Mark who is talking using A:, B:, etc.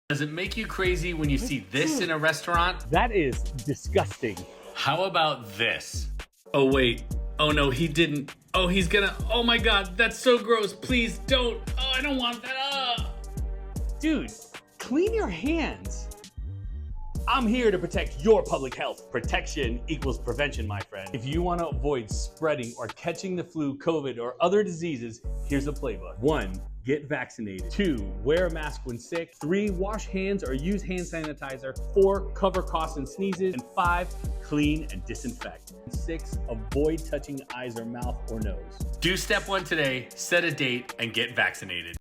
A: Does it make you crazy when you see this in a restaurant?
B: That is disgusting.
A: How about this? Oh wait, oh no, he didn't. Oh, he's gonna, oh my God, that's so gross. Please don't. Oh, I don't want that.
B: Dude, clean your hands. I'm here to protect your public health. Protection equals prevention, my friend. If you want to avoid spreading or catching the flu, COVID, or other diseases, here's a playbook. 1, get vaccinated. 2, wear a mask when sick. 3, wash hands or use hand sanitizer. 4, cover coughs and sneezes. And 5, clean and disinfect. 6, avoid touching eyes or mouth or nose.
A: Do step 1 today, set a date, and get vaccinated.